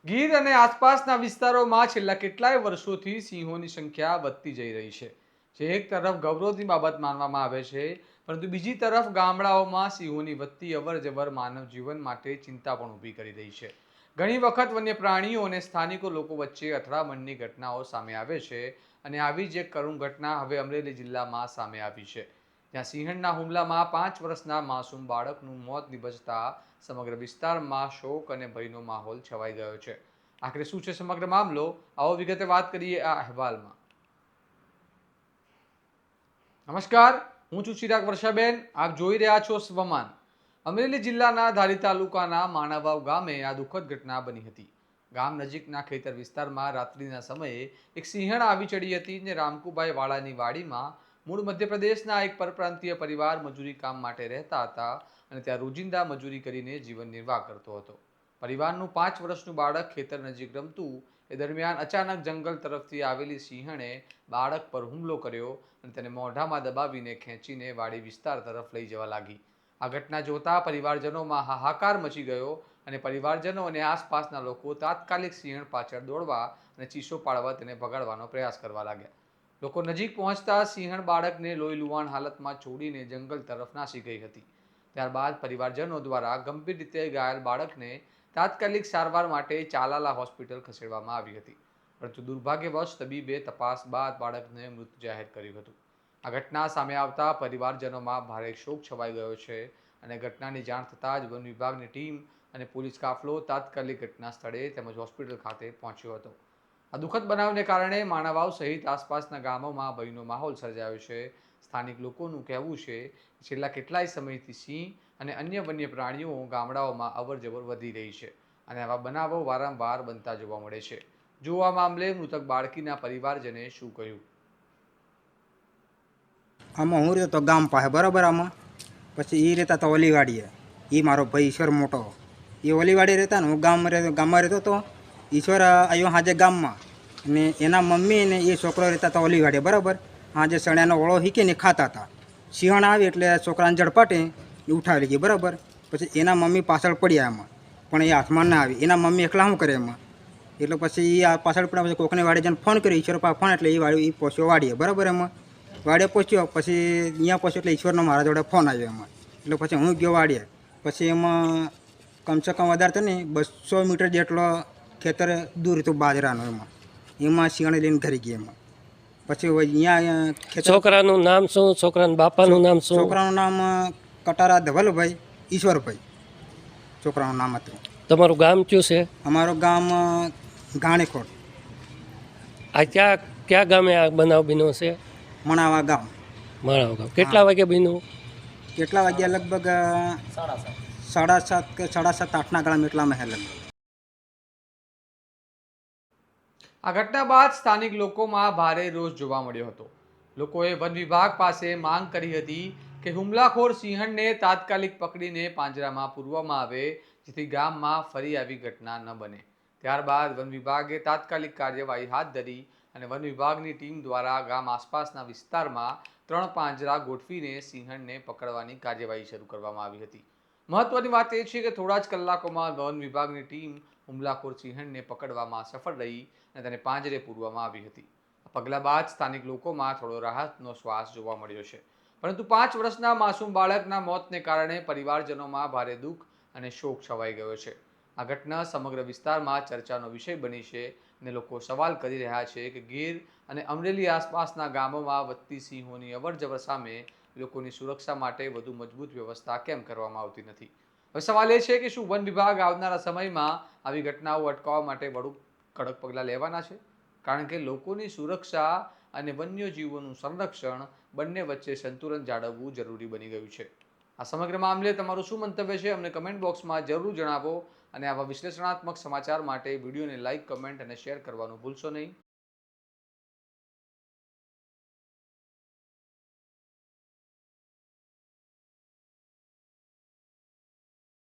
ગીર અને આસપાસના વિસ્તારોમાં છેલ્લા કેટલાય વર્ષોથી સિંહોની સંખ્યા વધતી જઈ રહી છે, જે એક તરફ ગૌરવની બાબત માનવામાં આવે છે, પરંતુ બીજી તરફ ગામડાઓમાં સિંહોની વધતી અવરજવર માનવ જીવન માટે ચિંતા પણ ઊભી કરી રહી છે. ઘણી વખત વન્ય પ્રાણીઓ અને સ્થાનિકો લોકો વચ્ચે અથડામણની ઘટનાઓ સામે આવે છે, અને આવી જ એક કરુણ ઘટના હવે અમરેલી જિલ્લામાં સામે આવી છે, જ્યાં સિંહણના હુમલામાં 5 વર્ષના માસૂમ બાળકનું મોત નિપજતા સમગ્ર વિસ્તારમાં શોક અને ભયનો માહોલ છવાઈ ગયો છે. આખરે શું છે સમગ્ર મામલો, આવો વિગતે વાત કરીએ આ અહેવાલમાં. નમસ્કાર, હું છું ચિરાગ વર્ષાબેન. આપ જોઈ રહ્યા છો સ્વમાન. અમરેલી જિલ્લાના ધારી તાલુકાના માણાવાવ ગામે આ દુઃખદ ઘટના બની હતી. ગામ નજીકના ખેતર વિસ્તારમાં રાત્રિના સમયે એક સિંહણ આવી ચડી હતી ને રામકુભાઈ વાળાની વાડીમાં મૂળ મધ્યપ્રદેશના એક પરપ્રાંતીય પરિવાર મજૂરી કામ માટે રહેતા હતા, અને ત્યાં રોજિંદા મજૂરી કરીને જીવન નિર્વાહ કરતો હતો. પરિવારનું 5 વર્ષનું બાળક ખેતર નજીક રમતું એ દરમિયાન અચાનક જંગલ તરફથી આવેલી સિંહણે બાળક પર હુમલો કર્યો અને તેને મોઢામાં દબાવીને ખેંચીને વાડી વિસ્તાર તરફ લઈ જવા લાગી. આ ઘટના જોતા પરિવારજનોમાં હાહાકાર મચી ગયો, અને પરિવારજનો અને આસપાસના લોકો તાત્કાલિક સિંહણ પાછળ દોડવા અને ચીસો પાડવા તેને ભગાડવાનો પ્રયાસ કરવા લાગ્યા. લોકો નજીક પહોંચતા સિંહણ બાળકને લોહી લુહાણ હાલતમાં છોડીને જંગલ તરફ નાસી ગઈ હતી. ત્યારબાદ પરિવારજનો દ્વારા ગંભીર રીતે ઘાયલ બાળકને તાત્કાલિક સારવાર માટે ચાલાલા હોસ્પિટલ ખસેડવામાં આવી હતી, પરંતુ દુર્ભાગ્યવશ તબીબે તપાસ બાદ બાળકને મૃત જાહેર કર્યું હતું. આ ઘટના સામે આવતા પરિવારજનોમાં ભારે શોક છવાઈ ગયો છે, અને ઘટનાની જાણ થતાં જ વન વિભાગની ટીમ અને પોલીસ કાફલો તાત્કાલિક ઘટના સ્થળે તેમજ હોસ્પિટલ ખાતે પહોંચ્યો હતો. આ દુઃખદ બનાવને કારણે માણાવાવ સહિત આસપાસના ગામોમાં ભયનો માહોલ સર્જાયો છે. સ્થાનિક લોકોનું કહેવું છે કે છેલ્લા કેટલાય સમયથી સિંહ અને અન્ય વન્ય પ્રાણીઓ ગામડાઓમાં અવરજવર વધી રહી છે, અને આવા બનાવો વારંવાર બનતા જોવા મળે છે. જો આ મામલે મૃતક બાળકીના પરિવારજને શું કહ્યું. આમાં હું રહેતો ગામ પાસે બરાબર. આમાં પછી એ રહેતા હતા ઓલીવાડીએ. એ મારો ભાઈ ઈશ્વર મોટો, એ ઓલીવાડી રહેતા ને હું ગામમાં રહેતો હતો. ઈશ્વર આવ્યો હાજે ગામમાં, અને એના મમ્મી ને એ છોકરો રહેતા હતા ઓલીવાડીએ બરાબર. હાજે સણ્યાનો ઓળો હીકીને ખાતા હતા. સિંહણ આવી એટલે છોકરાને ઝડપાટે ઉઠાવી ગઈ બરાબર. પછી એના મમ્મી પાછળ પડ્યા એમાં, પણ એ હાથમાં ના આવી. એના મમ્મી એકલા શું કરે એમાં, એટલે પછી એ પાછળ પડ્યા. પછી કોકની વાડી જઈને ફોન કર્યો ઈશ્વર પાસે ફોન, એટલે એ વાડી એ પહોંચ્યો વાડીએ બરાબર. એમાં વાડીએ પહોંચ્યો, પછી અહીંયા પહોંચ્યો એટલે ઈશ્વરનો મારા જોડે ફોન આવ્યો એમાં. એટલે પછી હું ગયો વાડીએ. પછી એમાં કમસે કમ વધારે તો નહીં 200 મીટર જેટલો ખેતર દૂર હતું બાજરાનું. એમાં સિંહણ લઈને ઘરી ગઈ એમાં. પછી અહીંયા છોકરાનું નામ શું, છોકરાના બાપાનું નામ શું? છોકરાનું નામ કટારા ધવલભાઈ ઈશ્વરભાઈ છોકરાનું નામ હતું. તમારું ગામ કયું છે? અમારું ગામ ઘાણીખોટ. આ ક્યાં ગામે આ બનાવ બન્યો છે? મણાવા ગામ. માણાવ ગામ. કેટલા વાગે બન્યું? કેટલા વાગ્યા? લગભગ 7:30 કે 7:30 8ના ગાળામાં એટલામાં હે લગભગ. આ ઘટના બાદ સ્થાનિક લોકોમાં ભારે રોષ જોવા મળ્યો હતો. લોકોએ વન વિભાગ પાસે માંગ કરી હતી કે હુમલાખોર સિંહણને તાત્કાલિક પકડીને પાંજરામાં પૂરવામાં આવે, જેથી ગામમાં ફરી આવી ઘટના ન બને. ત્યારબાદ વન વિભાગે તાત્કાલિક કાર્યવાહી હાથ ધરી, અને વન વિભાગની ટીમ દ્વારા ગામ આસપાસના વિસ્તારમાં 3 પાંજરા ગોઠવીને સિંહણને પકડવાની કાર્યવાહી શરૂ કરવામાં આવી હતી. મહત્વની વાત એ છે કે થોડા જ કલાકોમાં વન વિભાગની ટીમ હુમલાખોર સિંહણને પકડવામાં સફળ રહી અને તેને પાંજરે પૂરવામાં આવી હતી. આ પગલા બાદ સ્થાનિક લોકોમાં થોડો રાહતનો શ્વાસ જોવા મળ્યો છે, પરંતુ 5 વર્ષના માસૂમ બાળકના મોતને કારણે પરિવારજનોમાં ભારે દુઃખ અને શોક છવાઈ ગયો છે. આ ઘટના સમગ્ર વિસ્તારમાં ચર્ચાનો વિષય બની છે, અને લોકો સવાલ કરી રહ્યા છે કે ગીર અને અમરેલી આસપાસના ગામોમાં વધતી સિંહોની અવરજવર સામે લોકોની સુરક્ષા માટે વધુ મજબૂત વ્યવસ્થા કેમ કરવામાં આવતી નથી. હવે સવાલ એ છે કે શું વન વિભાગ આવનારા સમયમાં આવી ઘટનાઓ અટકાવવા માટે વધુ કડક પગલાં લેવાના છે, કારણ કે લોકોની સુરક્ષા અને વન્યજીવોનું સંરક્ષણ બંને વચ્ચે સંતુલન જાળવવું જરૂરી બની ગયું છે. આ સમગ્ર મામલે તમારું શું મંતવ્ય છે, અમને કમેન્ટ બોક્સમાં જરૂર જણાવો, અને આવા વિશ્લેષણાત્મક સમાચાર માટે વિડીયોને લાઇક, કમેન્ટ અને શેર કરવાનું ભૂલશો નહીં.